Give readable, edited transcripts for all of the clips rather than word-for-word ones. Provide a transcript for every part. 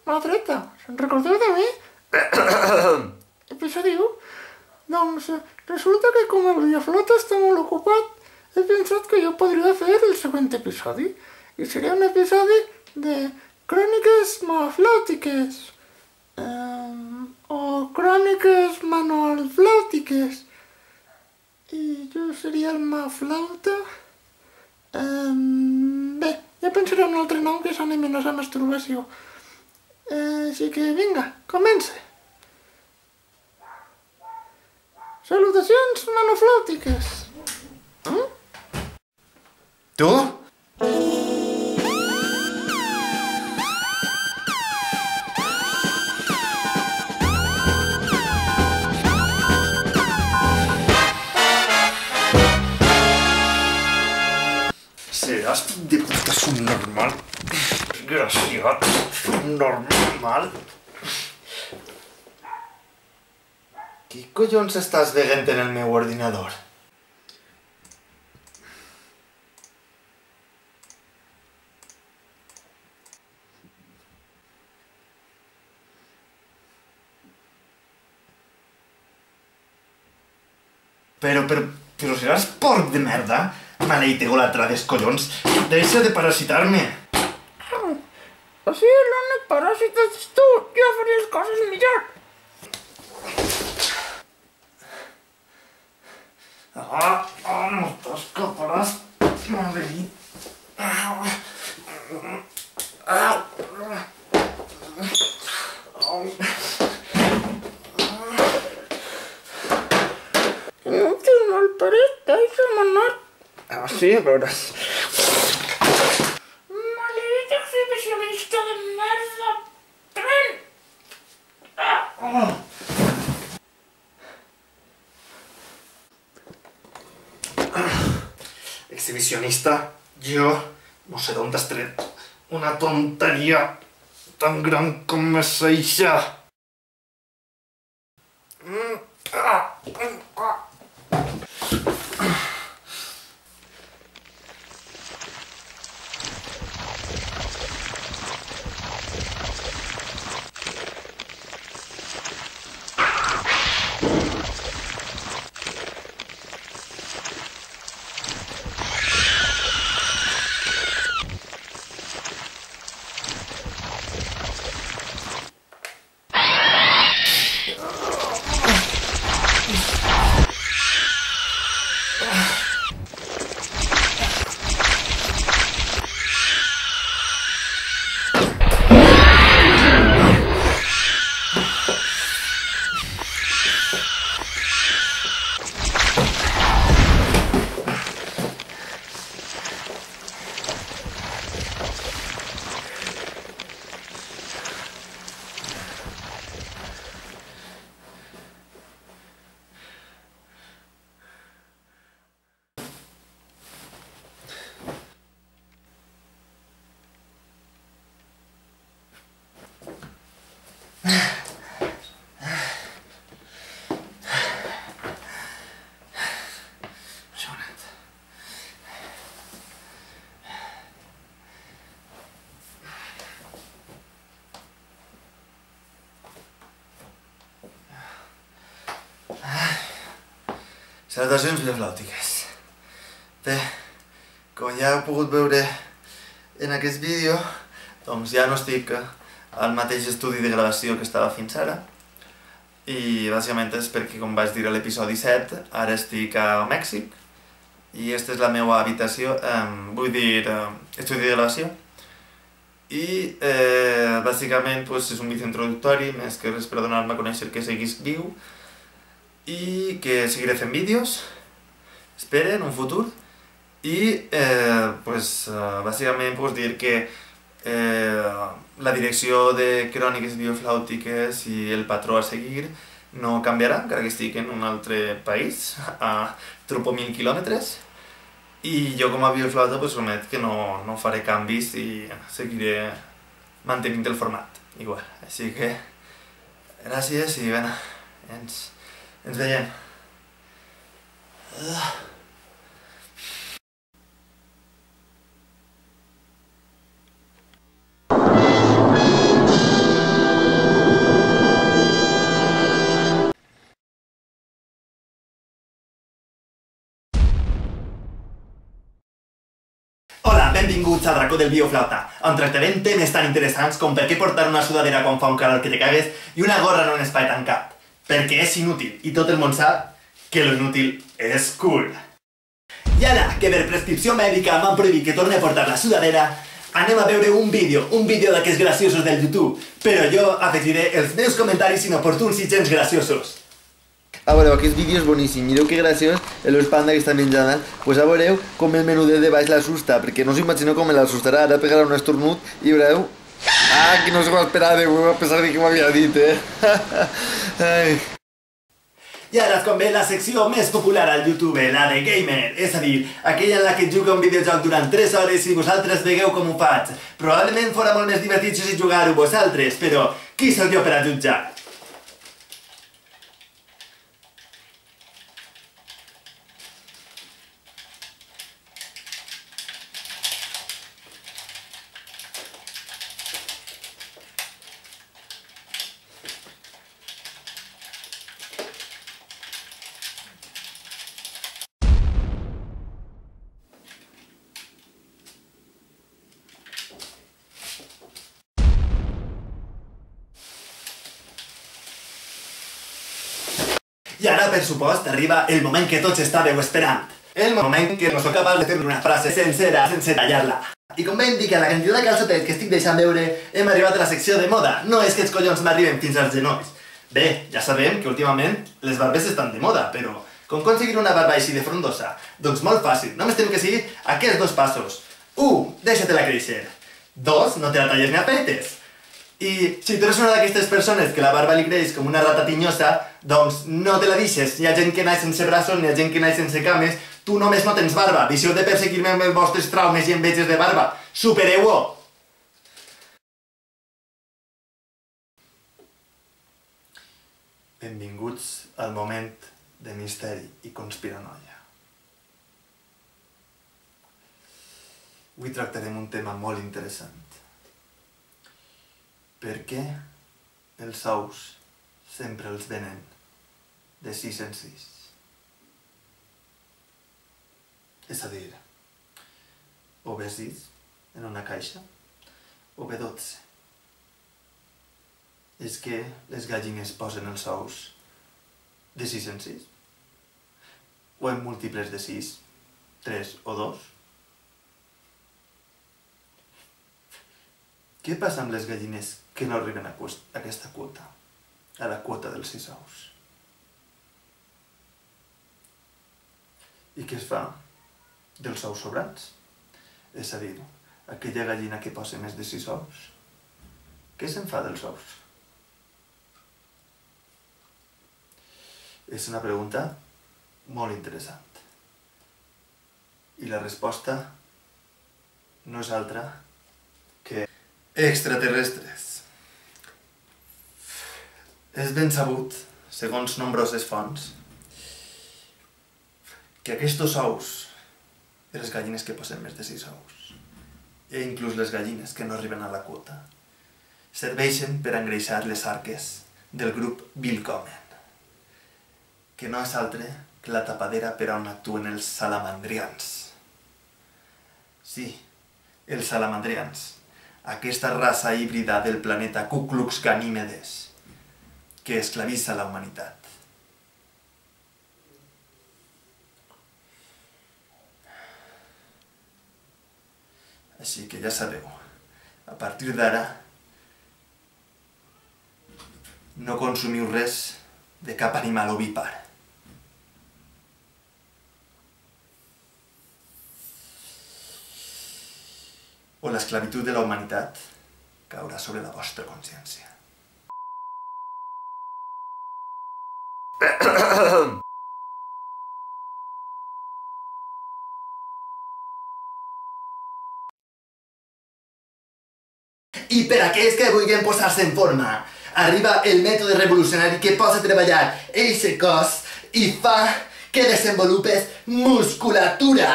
mà dreta. Se'n recordeu de mi? Episodi 1? Doncs resulta que com el Videoflauta està molt ocupat, he pensat que jo podria fer el següent episodi. I seria un episodi de cròniques malflàutiques. O cròniques manualflàutiques. I jo seria el malflauta. Bé, ja pensaré un altre nom que s'animi a la masturbació. Així que vinga, comença. Salutacions manoflàutiques. Tu? Seràs de puta subnormal. Desgraciat. Subnormal. Què collons estàs veient en el meu ordinador? Però seràs porc de merda? Maleït egolatrades, collons! Deixa de parasitar-me! Així l'únic paràsit ets tu! Jo faria les coses millor! No t'escaparàs, maleït! Inútil malparit, deixa'm anar! Sí, a veuràs. Maleït exhibicionista de merda! Tren! Exhibicionista, jo no sé d'on t'has tret una tonteria tan gran com és eixa. Salutacions videoflàutiques. Bé, com ja heu pogut veure en aquest vídeo, doncs ja no estic al mateix estudi de gravació que estava fins ara. I bàsicament és perquè, com vaig dir a l'episodi 7, ara estic a Mèxic i aquesta és la meva habitació, vull dir, estudi de gravació. I bàsicament és un vídeo introductori, més que res per donar-me a conèixer que seguís viu i que seguiré fent vídeos, espero, en un futur. I bàsicament dir que la direcció de cròniques videoflàutiques i el patró a seguir no canviarà, encara que estic en un altre país, a tropo 1000 quilòmetres. I jo com a videoflauta promet que no faré canvis i seguiré mantenint el format igual. Així que gràcies i bueno, ens veiem. benvinguts al racó del bioflauta, on tractarem temes tan interessants com per què portar una sudadera quan fa un calor que te cagues i una gorra en un espai tancat. Perquè és inútil, i tot el món sap que lo inútil és cool. I ara, que per prescripció mèdica m'han prohibit que torni a portar la sudadera, anem a veure un vídeo d'aquests graciosos del YouTube, però jo afegiré els meus comentaris inoportuns i gens graciosos. A veure, aquest vídeo és boníssim, mireu que graciós el panda que està menjant, pues a veureu com el menudet de baix l'assusta, perquè no us imagineu com l'assustarà, ara pegarà un estornut i veureu... Ah, que no se m'ho esperava, a pesar de que m'havia dit, Ai. I ara es convé la secció més popular al YouTube, la de Gamer, és a dir, aquella en la que jugo un videojoc durant 3 hores i vosaltres vegueu com ho faig. Probablement fora molt més divertit si jugar-ho vosaltres, però qui sóc jo per a jutjar? I ara, per supost, arriba el moment que tots estàveu esperant. El moment que no sóc capaç de fer una frase sencera sense tallar-la. I com bé indica la quantitat de calçotets que estic deixant veure, hem arribat a la secció de moda. No és que els collons m'arriben fins als genolls. Bé, ja sabem que últimament les barbes estan de moda, però com aconseguir una barba així de frondosa? Doncs molt fàcil, només tenim que seguir aquests 2 passos. 1. Deixa-te-la créixer. 2. No te la talles ni a petes. I si tu eres una d'aquestes persones que la barba li creix com una rata tinyosa, doncs no te la deixes. Hi ha gent que naix sense braços, hi ha gent que naix sense cames, tu només no tens barba. Deixeu de perseguir-me amb els vostres traumes i enveges de barba. Supereu-ho! Benvinguts al moment de misteri i conspiranoia. Avui tractarem un tema molt interessant. Per què els ous sempre els venen de 6 en 6? És a dir, o bé 6 en una caixa, o bé 12. És que les gallines posen els ous de 6 en 6? O en múltiples de 6, 3 o 2? Què passa amb les gallines que no arriben a aquesta quota? A la quota dels 6 ous? I què es fa dels ous sobrants? És a dir, aquella gallina que posa més de 6 ous, què se'n fa dels ous? És una pregunta molt interessant. I la resposta no és altra que extraterrestres. És ben sabut, segons nombroses fonts, que aquests ous de les gallines que posen més de 6 ous, i inclús les gallines que no arriben a la quota, serveixen per engreixar les arques del grup Willkommen, que no és altre que la tapadera per on actuen els salamandrians. Sí, els salamandrians, aquesta raça híbrida del planeta Ku Klux Ganímedes, que esclavissa la humanitat. Així que ja sabeu, a partir d'ara, no consumiu res de cap animal ovípar. O l'esclavitud de la humanitat caurà sobre la vostra consciència. I per aquells que vulguin posar-se en forma, arriba el mètode revolucionari que posa a treballar eixe cos i fa que desenvolupes musculatura.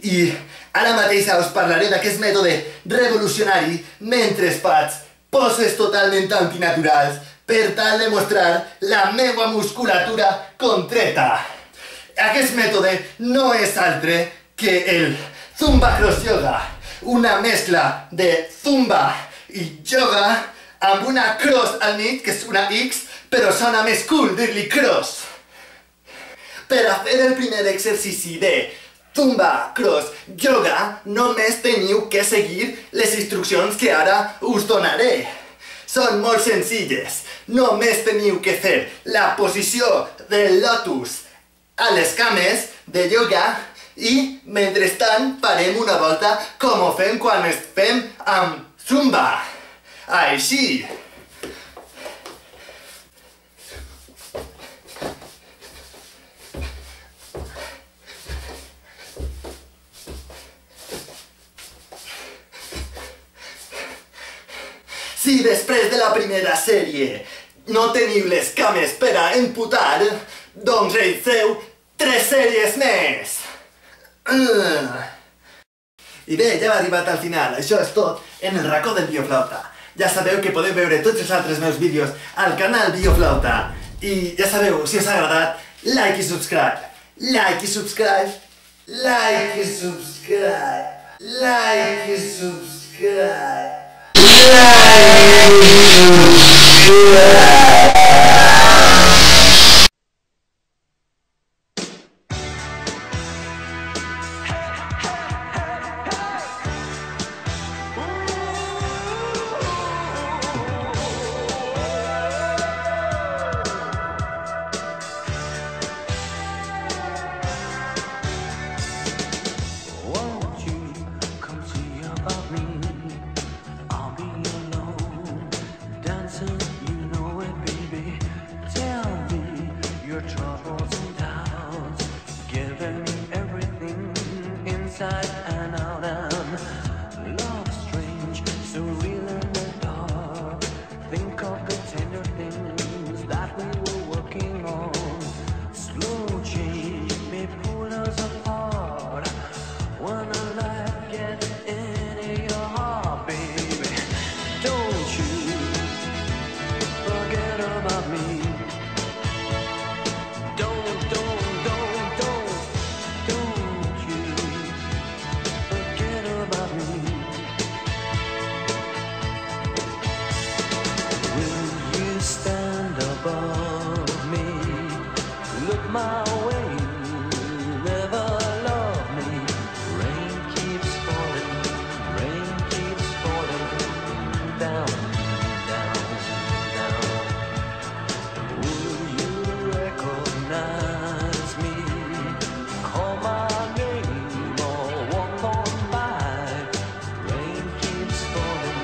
I ara mateix us parlaré d'aquest mètode revolucionari mentre faig poses totalment antinaturals per tal de mostrar la meva musculatura contreta. Aquest mètode no és altre que el Zumba Cross Yoga, una mescla de zumba i yoga amb una cross al mig, que és una X, però sona més cool dir-li cross. Per a fer el primer exercici de zumba, cross, yoga, només teniu que seguir les instruccions que ara us donaré. Són molt senzilles. Només teniu que fer la posició del lotus a les cames de yoga i, mentrestant, farem una volta com ho fem quan estem amb zumba. Així. Si després de la primera sèrie no teniu les cames per a emputar, doncs realitzeu 3 sèries més. I bé, ja hem arribat al final. Això és tot en el racó del Bioflauta. Ja sabeu que podeu veure tots els altres meus vídeos al canal Bioflauta. I ja sabeu, si us ha agradat, like i subscribe. Like i subscribe. Like i subscribe. Like i subscribe. Inside and out and love strange, so real in the dark. Think of the tender things that we were working on. Slow change may pull us apart. When a life gets into your heart, baby, don't you forget about me. Stand above me, look my way, never love me. Rain keeps falling down, down, down. Will you recognize me? Call my name or walk on by. Rain keeps falling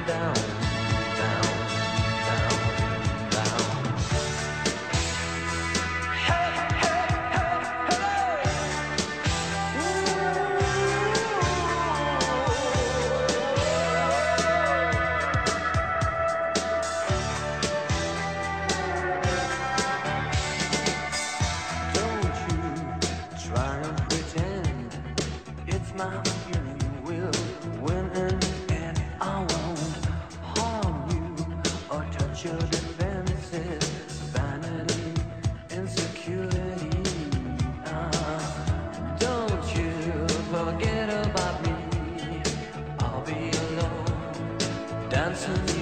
down. My feeling will win and I won't harm you or touch your defenses, vanity, insecurity. Don't you forget about me. I'll be alone, dancing